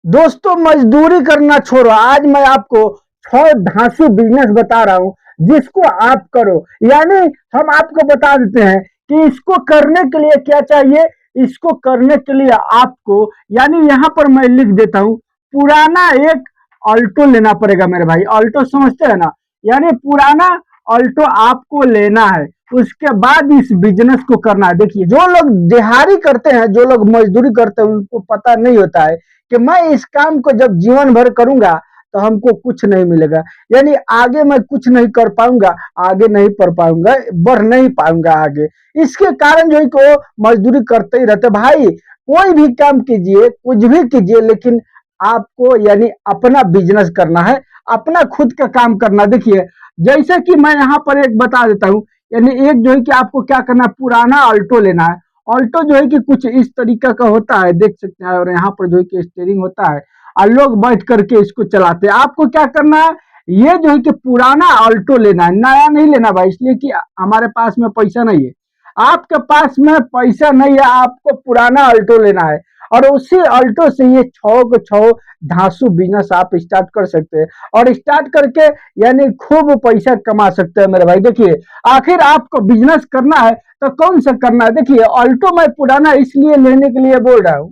दोस्तों मजदूरी करना छोड़ो, आज मैं आपको 6 धांसू बिजनेस बता रहा हूं जिसको आप करो। यानी हम आपको बता देते हैं कि इसको करने के लिए क्या चाहिए। इसको करने के लिए आपको, यानी यहां पर मैं लिख देता हूं, पुराना एक ऑल्टो लेना पड़ेगा मेरे भाई। ऑल्टो समझते हैं ना, यानी पुराना ऑल्टो आपको लेना है। उसके बाद इस बिजनेस को करना है। देखिए, जो लोग दिहाड़ी करते हैं, जो लोग मजदूरी करते हैं, उनको पता नहीं होता है कि मैं इस काम को जब जीवन भर करूंगा तो हमको कुछ नहीं मिलेगा। यानी आगे मैं कुछ नहीं कर पाऊंगा, आगे नहीं पढ़ पाऊंगा, बढ़ नहीं पाऊंगा आगे। इसके कारण जो है कि वो मजदूरी करते ही रहते। भाई, कोई भी काम कीजिए, कुछ भी कीजिए, लेकिन आपको यानी अपना बिजनेस करना है, अपना खुद का काम करना। देखिए, जैसे कि मैं यहाँ पर एक बता देता हूँ, यानी एक जो है कि आपको क्या करना है, पुराना ऑल्टो लेना है। ऑल्टो जो है कि कुछ इस तरीका का होता है, देख सकते हैं, और यहाँ पर जो है कि स्टीयरिंग होता है और लोग बैठ करके इसको चलाते हैं। आपको क्या करना है, ये जो है कि पुराना ऑल्टो लेना है, नया नहीं लेना भाई, इसलिए कि हमारे पास में पैसा नहीं है। आपके पास में पैसा नहीं है, आपको पुराना ऑल्टो लेना है, और उसी ऑल्टो से ये 6 धांसू बिजनेस आप स्टार्ट कर सकते हैं, और स्टार्ट करके यानी खूब पैसा कमा सकते हैं मेरे भाई। देखिए, आखिर आपको बिजनेस करना है तो कौन सा करना है। देखिए, ऑल्टो मैं पुराना इसलिए लेने के लिए बोल रहा हूँ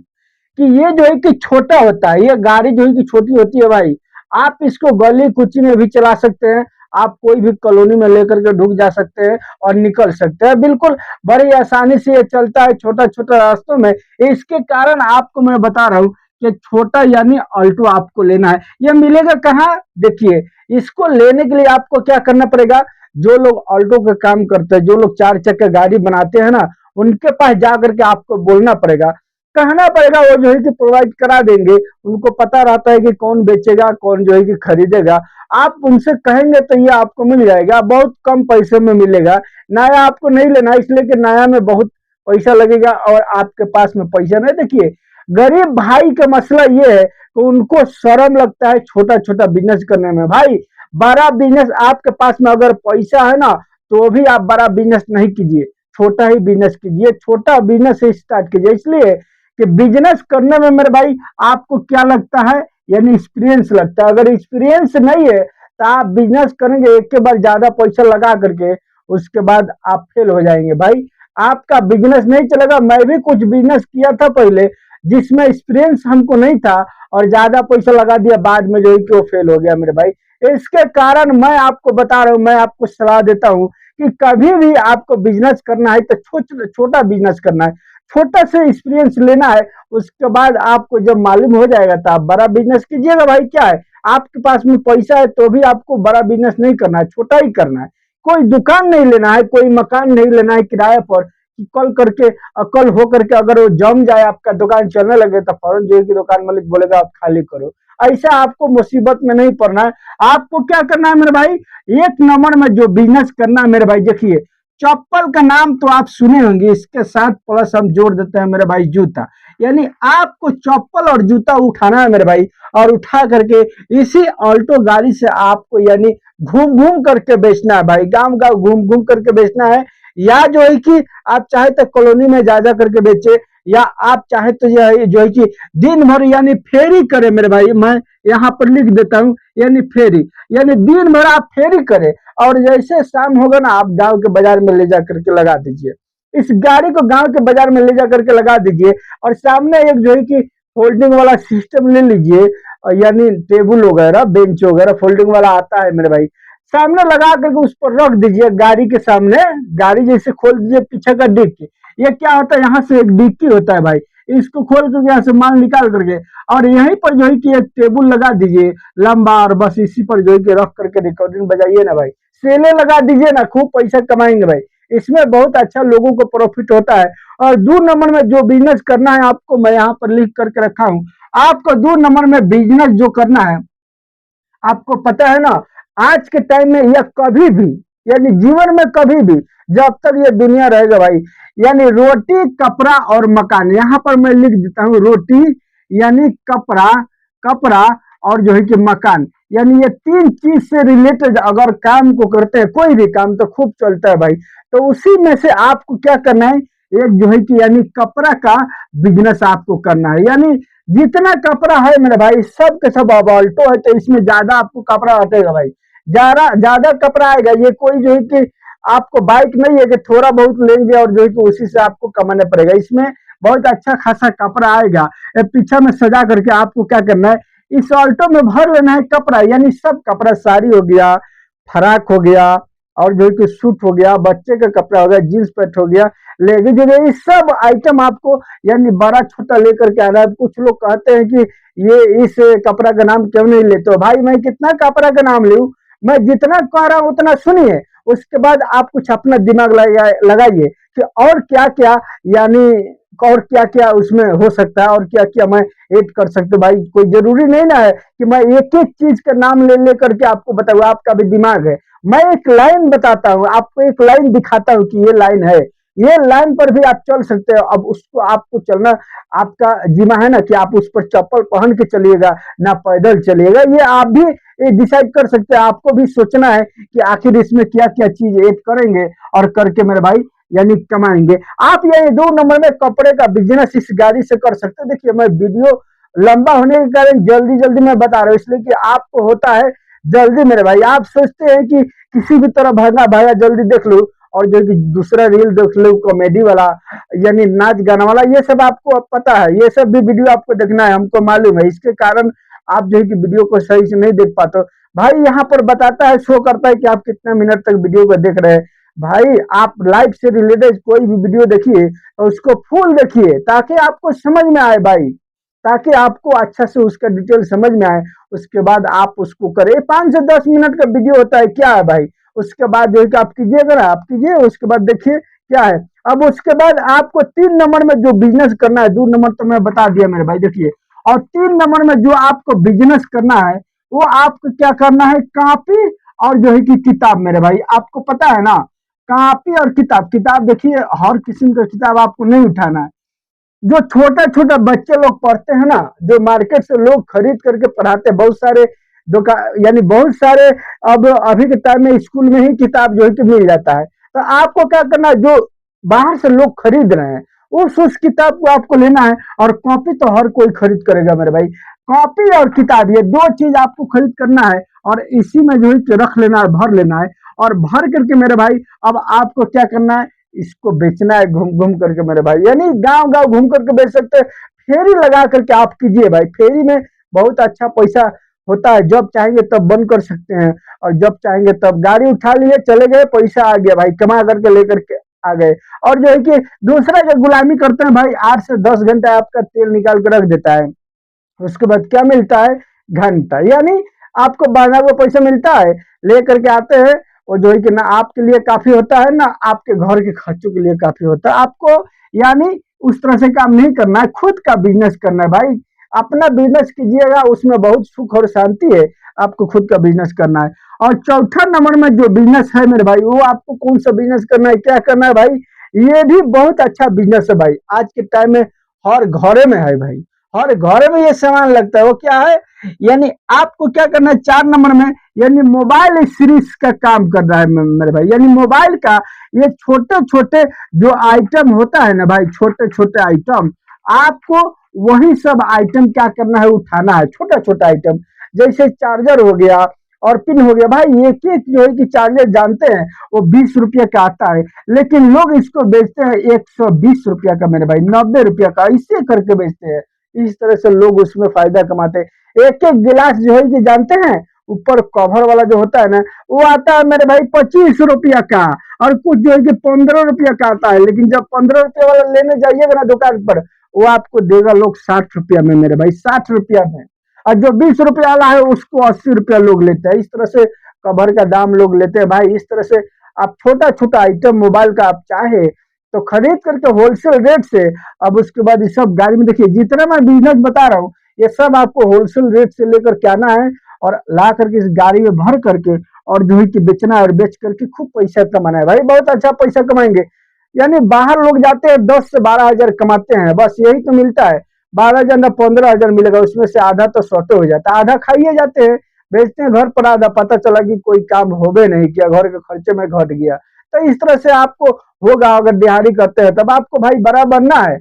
कि ये जो है कि छोटा होता है, ये गाड़ी जो है कि छोटी होती है भाई। आप इसको गली कुची में भी चला सकते हैं, आप कोई भी कॉलोनी में लेकर के ढुक जा सकते हैं और निकल सकते हैं, बिल्कुल बड़ी आसानी से ये चलता है छोटा छोटा रास्तों में। इसके कारण आपको मैं बता रहा हूँ कि छोटा यानी ऑल्टो आपको लेना है। ये मिलेगा कहाँ, देखिए, इसको लेने के लिए आपको क्या करना पड़ेगा। जो लोग ऑल्टो का काम करते हैं, जो लोग 4 चक्का गाड़ी बनाते हैं ना, उनके पास जाकर के आपको बोलना पड़ेगा, कहना पड़ेगा, वो जो है कि प्रोवाइड करा देंगे। उनको पता रहता है कि कौन बेचेगा, कौन जो है कि खरीदेगा। आप उनसे कहेंगे तो ये आपको मिल जाएगा, बहुत कम पैसे में मिलेगा। नया आपको नहीं लेना, इसलिए कि नया में बहुत पैसा लगेगा और आपके पास में पैसा नहीं। देखिए, गरीब भाई का मसला ये है कि उनको शर्म लगता है छोटा छोटा बिजनेस करने में। भाई, बड़ा बिजनेस आपके पास में अगर पैसा है ना, तो भी आप बड़ा बिजनेस नहीं कीजिए, छोटा ही बिजनेस कीजिए, छोटा बिजनेस से स्टार्ट कीजिए। इसलिए कि बिजनेस करने में मेरे भाई आपको क्या लगता है, यानी एक्सपीरियंस लगता है। अगर एक्सपीरियंस नहीं है तो आप बिजनेस करेंगे एक के बाद ज्यादा पैसा लगा करके, उसके बाद आप फेल हो जाएंगे भाई, आपका बिजनेस नहीं चलेगा। मैं भी कुछ बिजनेस किया था पहले, जिसमें एक्सपीरियंस हमको नहीं था और ज्यादा पैसा लगा दिया, बाद में जो है कि वो फेल हो गया मेरे भाई। इसके कारण मैं आपको बता रहा हूँ, मैं आपको सलाह देता हूँ कि कभी भी आपको बिजनेस करना है तो छोटा बिजनेस करना है, छोटा से एक्सपीरियंस लेना है। उसके बाद आपको जब मालूम हो जाएगा तो आप बड़ा बिजनेस कीजिएगा। भाई, क्या है, आपके पास में पैसा है तो भी आपको बड़ा बिजनेस नहीं करना है, छोटा ही करना है। कोई दुकान नहीं लेना है, कोई मकान नहीं लेना है किराए पर, कि कल करके कल हो करके अगर वो जम जाए, आपका दुकान चलने लगे, तो फौरन जो है कि दुकान मालिक बोलेगा आप खाली करो। ऐसा आपको मुसीबत में नहीं पड़ना है। आपको क्या करना है मेरे भाई, एक नंबर में जो बिजनेस करना है मेरे भाई, देखिए, चप्पल का नाम तो आप सुने होंगे, इसके साथ प्लस हम जोड़ देते हैं मेरे भाई जूता। यानी आपको चप्पल और जूता उठाना है मेरे भाई, और उठा करके इसी ऑल्टो गाड़ी से आपको यानी घूम घूम करके बेचना है भाई, गांव गांव घूम घूम करके बेचना है। या जो है कि आप चाहे तो कॉलोनी में जा जा करके बेचे, या आप चाहे तो जो है कि दिन भर यानी फेरी करे मेरे भाई। मैं यहाँ पर लिख देता हूँ, यानी फेरी, यानी दिन भर आप फेरी करें, और जैसे शाम होगा ना, आप गांव के बाजार में ले जा करके लगा दीजिए। इस गाड़ी को गांव के बाजार में ले जा करके लगा दीजिए, और सामने एक जो है कि फोल्डिंग वाला सिस्टम ले लीजिए, यानी टेबल वगैरह, बेंच वगैरह फोल्डिंग वाला आता है मेरे भाई, सामने लगा करके उस पर रख दीजिए। गाड़ी के सामने, गाड़ी जैसे खोल दीजिए पीछे का डिक्की। ये क्या होता है, यहाँ से एक डिक्की होता है भाई, इसको खोल करके यहाँ से माल निकाल करके, और यहीं पर जो है कि एक टेबल लगा दीजिए लंबा, और बस इसी पर जो है कि रख करके रिकॉर्डिंग बजाइए ना भाई, सेले लगा दीजिए ना, खूब पैसा कमाएंगे भाई। इसमें बहुत अच्छा लोगों को प्रॉफिट होता है। और 2 नंबर में जो बिजनेस करना है आपको, मैं यहाँ पर लिख करके रखा हूँ। आपको 2 नंबर में बिजनेस जो करना है, आपको पता है ना, आज के टाइम में या कभी भी, यानी जीवन में कभी भी, जब तक ये दुनिया रहेगा भाई, यानी रोटी कपड़ा और मकान, यहाँ पर मैं लिख देता हूँ रोटी यानी कपड़ा, कपड़ा और जो है कि मकान, यानी ये 3 चीज से रिलेटेड अगर काम को करते हैं, कोई भी काम तो खूब चलता है भाई। तो उसी में से आपको क्या करना है, एक जो है कि यानी कपड़ा का बिजनेस आपको करना है। यानी जितना कपड़ा है मेरे भाई सब के सब, अब ऑल्टो है तो इसमें ज्यादा आपको कपड़ा हटेगा भाई, ज्यादा ज्यादा कपड़ा आएगा। ये कोई जो है कि आपको बाइक नहीं है कि थोड़ा बहुत लेंगे और जो है कि उसी से आपको कमाना पड़ेगा। इसमें बहुत अच्छा खासा कपड़ा आएगा। पीछे में सजा करके आपको क्या करना है, इस ऑल्टो में भर लेना है कपड़ा, यानी सब कपड़ा, साड़ी हो गया, फराक हो गया, और जो है कि सूट हो गया, बच्चे का कपड़ा हो गया, जींस पैंट हो गया, लेडीज हो गया, ये सब आइटम आपको यानी बड़ा छोटा लेकर के आना है। कुछ लोग कहते हैं कि ये इस कपड़ा का नाम क्यों नहीं लेते हो भाई, मैं कितना कपड़ा का नाम लूं, मैं जितना कह रहा हूं उतना सुनिए, उसके बाद आप कुछ अपना दिमाग लगाइए कि और क्या क्या, यानी और क्या क्या उसमें हो सकता है, और क्या क्या मैं ऐड कर सकते भाई। कोई जरूरी नहीं ना है कि मैं एक एक चीज का नाम ले लेकर के आपको बताऊँ, आपका भी दिमाग है। मैं एक लाइन बताता हूँ आपको, एक लाइन दिखाता हूँ कि ये लाइन है, ये लाइन पर भी आप चल सकते हो। अब उसको आपको चलना, आपका जिम्मा है ना कि आप उस पर चप्पल पहन के चलिएगा ना पैदल चलिएगा, ये आप भी डिसाइड कर सकते हैं। आपको भी सोचना है कि आखिर इसमें क्या क्या चीज ऐड करेंगे और करके मेरे भाई यानी कमाएंगे। आप ये 2 नंबर में कपड़े का बिजनेस इस गाड़ी से कर सकते हैं। देखिए मैं वीडियो लंबा होने के कारण जल्दी जल्दी मैं बता रहा हूँ, इसलिए कि आपको होता है जल्दी मेरे भाई, आप सोचते हैं कि किसी भी तरह भागा भागा जल्दी देख लूं, और जो कि दूसरा रील देख लो कॉमेडी वाला, यानी नाच गाना वाला, ये सब आपको पता है, ये सब भी वीडियो आपको देखना है, हमको मालूम है। इसके कारण आप जो है कि वीडियो को सही से नहीं देख पाते भाई। यहाँ पर बताता है, शो करता है कि आप कितना मिनट तक वीडियो को देख रहे हैं। भाई आप लाइफ से रिलेटेड कोई भी वीडियो देखिए तो उसको फुल देखिए, ताकि आपको समझ में आए भाई, ताकि आपको अच्छा से उसका डिटेल समझ में आए। उसके बाद आप उसको करें। 5 से 10 मिनट का वीडियो होता है, क्या है भाई, उसके बाद जो है कि आप कीजिएगा ना, आप कीजिए, उसके बाद देखिए क्या है। अब उसके बाद आपको 3 नंबर में जो बिजनेस करना है, 2 नंबर तो मैं बता दिया मेरे भाई, देखिए। और 3 नंबर में जो आपको बिजनेस करना है, वो आपको क्या करना है, कॉपी और जो है कि किताब मेरे भाई। आपको पता है ना, कॉपी और किताब, किताब देखिए हर किस्म का किताब आपको नहीं उठाना है। जो छोटा छोटा बच्चे लोग पढ़ते हैं ना, जो मार्केट से लोग खरीद करके पढ़ाते हैं, बहुत सारे दुकान यानी बहुत सारे, अब अभी के टाइम में स्कूल में ही किताब जो है कि मिल जाता है। तो आपको क्या करना है, जो बाहर से लोग खरीद रहे हैं उस किताब को आपको लेना है। और कॉपी तो हर कोई खरीद करेगा मेरे भाई, कॉपी और किताब ये 2 चीज आपको खरीद करना है, और इसी में जो है कि रख लेना है, भर लेना है। और भर करके मेरे भाई अब आपको क्या करना है, इसको बेचना है घूम घूम करके मेरे भाई, यानी गांव गांव घूम करके बेच सकते हैं। फेरी लगा करके आप कीजिए भाई, फेरी में बहुत अच्छा पैसा होता है, जब चाहेंगे तब बंद कर सकते हैं, और जब चाहेंगे तब गाड़ी उठा लिए चले गए, पैसा आ गया भाई, कमा करके लेकर के आ गए। और जो है कि दूसरा जो गुलामी करते हैं भाई, 8 से 10 घंटा आपका तेल निकाल के रख देता है, उसके बाद क्या मिलता है, घंटा, यानी आपको बना हुआ पैसा मिलता है, लेकर के आते हैं। और जो है कि ना आपके लिए काफी होता है, ना आपके घर के खर्चों के लिए काफी होता है। आपको यानी उस तरह से काम नहीं करना है, खुद का बिजनेस करना है भाई। अपना बिजनेस कीजिएगा, उसमें बहुत सुख और शांति है। आपको खुद का बिजनेस करना है। और चौथा नंबर में जो बिजनेस है मेरे भाई, वो आपको कौन सा बिजनेस करना है, क्या करना है भाई, ये भी बहुत अच्छा बिजनेस है भाई। आज के टाइम में हर घरे में है भाई, हर घरे में ये सामान लगता है। वो क्या है, यानी आपको क्या करना है, 4 नंबर में, यानी मोबाइल सीरीज का काम कर रहा है मेरे भाई। यानी मोबाइल का ये छोटे छोटे जो आइटम होता है ना भाई, छोटे छोटे आइटम, आपको वही सब आइटम क्या करना है, उठाना है, छोटा छोटा आइटम। जैसे चार्जर हो गया और पिन हो गया भाई, एक एक जो है कि चार्जर जानते हैं वो 20 रुपया का आता है, लेकिन लोग इसको बेचते हैं 120 रुपया का मेरे भाई, 90 रुपया का, इससे करके बेचते हैं। इस तरह से लोग उसमें फायदा कमाते हैं। एक एक गिलास जो है कि जानते हैं, ऊपर कवर वाला जो होता है ना, वो आता है मेरे भाई 25 रुपया का, और कुछ जो है कि 15 रुपया का आता है। लेकिन जब 15 रुपया वाला लेने जाइएगा ना दुकान पर, वो आपको देगा लोग 60 रुपया में मेरे भाई, 60 रुपया में। और जो 20 रुपया वाला है उसको 80 रुपया लोग लेते हैं। इस तरह से कवर का दाम लोग लेते हैं भाई। इस तरह से आप छोटा छोटा आइटम मोबाइल का आप चाहे तो खरीद करके होलसेल रेट से, अब उसके बाद ये सब गाड़ी में देखिए, जितना मैं बिजनेस बता रहा हूँ ये सब आपको होलसेल रेट से लेकर के आना है, और ला करके इस गाड़ी में भर करके, और जो है कि बेचना है, और बेच करके खूब पैसा कमाना है भाई, बहुत अच्छा पैसा कमाएंगे। यानी बाहर लोग जाते हैं 10 से 12 हजार कमाते हैं, बस यही तो मिलता है। 12 हजार ना 15 हजार मिलेगा, उसमें से आधा तो शॉर्टे हो जाता है, आधा खाइए जाते हैं, बेचते हैं घर पर, आधा पता चला कि कोई काम हो भी नहीं किया, घर के खर्चे में घट गया। तो इस तरह से आपको होगा, अगर दिहाड़ी करते हैं तब आपको भाई बड़ा बनना है।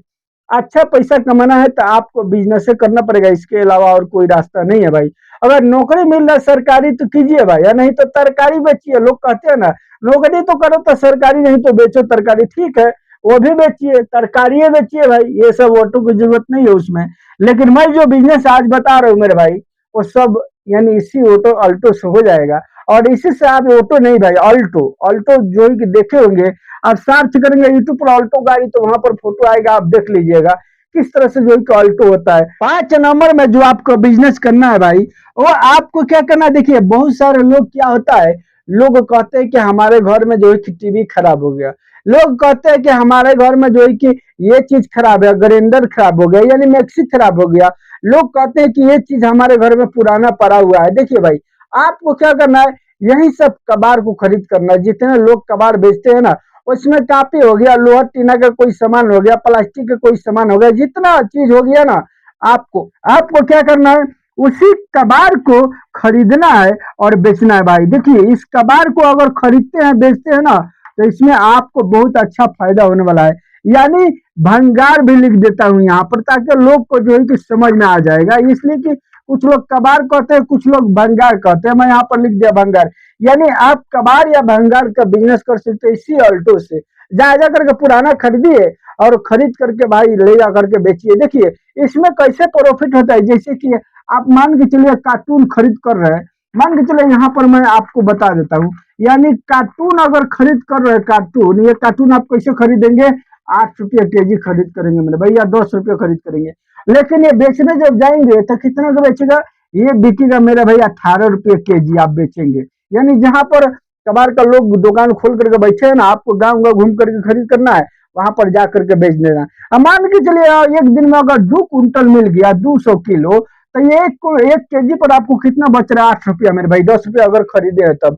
अच्छा पैसा कमाना है तो आपको बिजनेस करना पड़ेगा, इसके अलावा और कोई रास्ता नहीं है भाई। अगर नौकरी मिल रहा है सरकारी तो कीजिए भाई, या नहीं तो तरकारी बेचिए। लोग कहते हैं ना नौकरी तो करो तो सरकारी, नहीं तो बेचो तरकारी, ठीक है वो भी बेचिए, तरकारी बेचिए भाई, ये सब ऑटो की जरूरत नहीं है उसमें। लेकिन मैं जो बिजनेस आज बता रहा हूँ मेरे भाई, वो सब यानी इसी ऑटो अल्टो से हो जाएगा। और इसी से आप ऑटो नहीं भाई, अल्टो अल्टो जो ही देखे होंगे, आप सर्च करेंगे यूट्यूब पर अल्टो गाड़ी तो वहां पर फोटो आएगा, आप देख लीजिएगा किस तरह से जो है अल्टो होता है। 5 नंबर में जो आपको बिजनेस करना है भाई, वो आपको क्या करना है, देखिए बहुत सारे लोग क्या होता है, लोग कहते हैं कि हमारे घर में जो है कि टीवी खराब हो गया, लोग कहते हैं कि हमारे घर में जो है कि ये चीज खराब है, ग्राइंडर खराब हो गया, यानी मिक्सी खराब हो गया, लोग कहते हैं कि ये चीज हमारे घर में पुराना पड़ा हुआ है। देखिए भाई, आपको क्या करना है, यही सब कबाड़ को खरीद करना है। जितने लोग कबाड़ बेचते हैं ना, उसमें कापी हो गया, लोहा टीना का कोई सामान हो गया, प्लास्टिक का कोई सामान हो गया, जितना चीज हो गया ना, आपको आपको क्या करना है, उसी कबाड़ को खरीदना है और बेचना है भाई। देखिए इस कबाड़ को अगर खरीदते हैं बेचते हैं ना, तो इसमें आपको बहुत अच्छा फायदा होने वाला है। यानी भंगार भी लिख देता हूँ यहाँ पर, ताकि लोग को जो है कि समझ में आ जाएगा, इसलिए कि कुछ लोग कबाड़ कहते हैं, कुछ लोग भंगार कहते हैं, मैं यहाँ पर लिख दिया भंगार। यानी आप कबाड़ या भंगार का बिजनेस कर सकते हैं इसी अल्टो से। जा जा करके पुराना खरीदिए और खरीद करके भाई ले जा करके बेचिए। देखिए इसमें कैसे प्रॉफिट होता है, जैसे कि आप मान के चलिए कार्टून खरीद कर रहे हैं, मान के चलिए यहाँ पर मैं आपको बता देता हूँ, यानी कार्टून अगर खरीद कर रहे हैं, कार्टून, ये कार्टून आप कैसे खरीदेंगे, 8 रुपये केजी खरीद करेंगे मेरे भैया, 10 रुपये खरीद करेंगे। लेकिन ये बेचने जब जाएंगे तो कितना का बेचेगा, ये बिकेगा मेरा भाई 18 रुपये केजी आप बेचेंगे। यानी जहां पर कबाड़ का लोग दुकान खोल करके बैठे हैं ना, आपको गांव गांव घूम करके खरीद करना है, वहां पर जा करके बेच देना। अब मान के चलिए एक दिन में अगर 2 कुंटल मिल गया, 200 किलो, तो ये एक केजी पर आपको कितना बच रहा है, 8 रुपया मेरे भाई, 10 रुपया अगर खरीदे हैं तब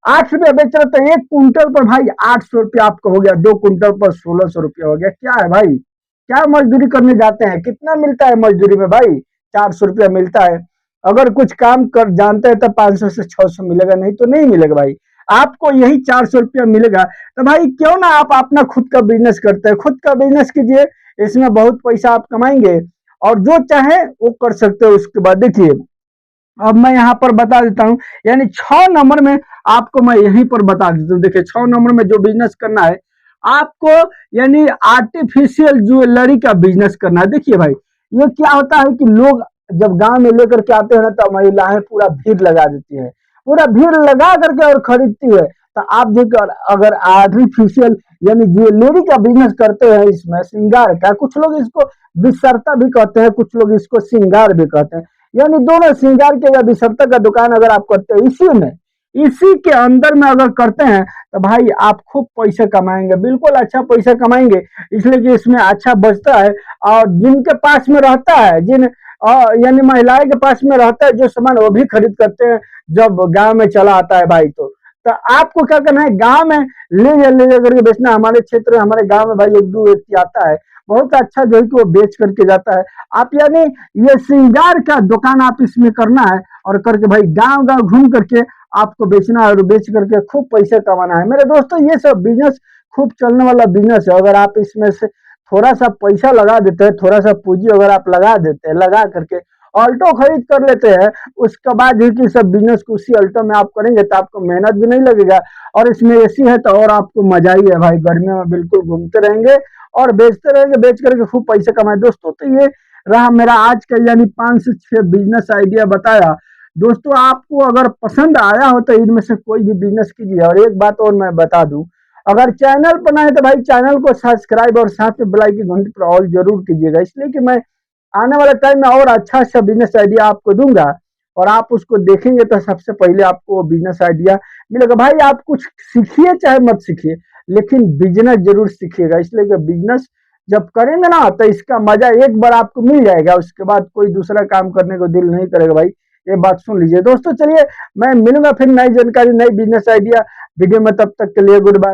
8 रुपया बेच रहे, तो 1 कुंटल पर भाई 800 रुपया आपका हो गया, 2 कुंटल पर 1600 रुपया हो गया। क्या है भाई, क्या मजदूरी करने जाते हैं, कितना मिलता है मजदूरी में भाई, 400 रुपया मिलता है। अगर कुछ काम कर जानते हैं तो 500 से 600 मिलेगा, नहीं तो नहीं मिलेगा भाई, आपको यही 400 रुपया मिलेगा। तो भाई क्यों ना आप अपना खुद का बिजनेस करते हैं, खुद का बिजनेस कीजिए, इसमें बहुत पैसा आप कमाएंगे और जो चाहे वो कर सकते हो। उसके बाद देखिए अब मैं यहाँ पर बता देता हूँ, यानी 6 नंबर में आपको मैं यहीं पर बता देता हूँ। देखिए 6 नंबर में जो बिजनेस करना है आपको, यानी आर्टिफिशियल ज्वेलरी का बिजनेस करना है। देखिए भाई ये क्या होता है कि लोग जब गांव में लेकर के आते हैं ना, तो महिलाएं पूरा भीड़ लगा देती है, पूरा भीड़ लगा करके और खरीदती है। तो आप जो अगर आर्टिफिशियल यानी ज्वेलरी का बिजनेस करते हैं, इसमें श्रृंगार का, कुछ लोग इसको विसरता भी कहते हैं, कुछ लोग इसको श्रृंगार भी कहते हैं, यानी दोनों श्रृंगार के या विसरता का दुकान अगर आप करते हैं इसी में, इसी के अंदर में अगर करते हैं, तो भाई आप खूब पैसा कमाएंगे, बिल्कुल अच्छा पैसा कमाएंगे, इसलिए कि इसमें अच्छा बचता है। और जिनके पास में रहता है, जिन यानी महिलाएं के पास में रहता है जो सामान, वो भी खरीद करते हैं जब गांव में चला आता है भाई। तो आपको क्या करना है, गांव में ले जा करके बेचना। हमारे क्षेत्र में, हमारे गांव में भाई 1-2 व्यक्ति आता है, बहुत अच्छा जो है कि वो बेच करके जाता है। आप यानी ये श्रृंगार का दुकान आप इसमें करना है और करके भाई गांव गांव घूम करके आपको बेचना है और बेच करके खूब पैसे कमाना है। मेरे दोस्तों ये सब बिजनेस खूब चलने वाला बिजनेस है। अगर आप इसमें से थोड़ा सा पैसा लगा देते हैं, थोड़ा सा पूंजी अगर आप लगा देते हैं, लगा करके ऑल्टो खरीद कर लेते हैं, उसके बाद ही कि सब बिजनेस को उसी ऑल्टो में आप करेंगे तो आपको मेहनत भी नहीं लगेगा, और इसमें एसी है तो और आपको मजा ही है भाई, गर्मियों में बिल्कुल घूमते रहेंगे और बेचते रहेंगे, बेच करके खूब पैसे कमाए। दोस्तों तो ये रहा मेरा आज का यानी 5 से 6 बिजनेस आइडिया बताया। दोस्तों आपको अगर पसंद आया हो तो इनमें से कोई भी बिजनेस कीजिए। और एक बात और मैं बता दूं, अगर चैनल पर नए तो भाई चैनल को सब्सक्राइब और साथ में बेल आइकन घंटी पर ऑल जरूर कीजिएगा, इसलिए कि मैं आने वाले टाइम में और अच्छा अच्छा बिजनेस आइडिया आपको दूंगा और आप उसको देखेंगे तो सबसे पहले आपको बिजनेस आइडिया मिलेगा। भाई आप कुछ सीखिए चाहे मत सीखिए, लेकिन बिजनेस जरूर सीखिएगा, इसलिए कि बिजनेस जब करेंगे ना तो इसका मजा एक बार आपको मिल जाएगा, उसके बाद कोई दूसरा काम करने को दिल नहीं करेगा भाई, ये बात सुन लीजिए। दोस्तों चलिए मैं मिलूंगा फिर नई जानकारी, नई बिजनेस आइडिया वीडियो में, तब तक के लिए गुड बाय।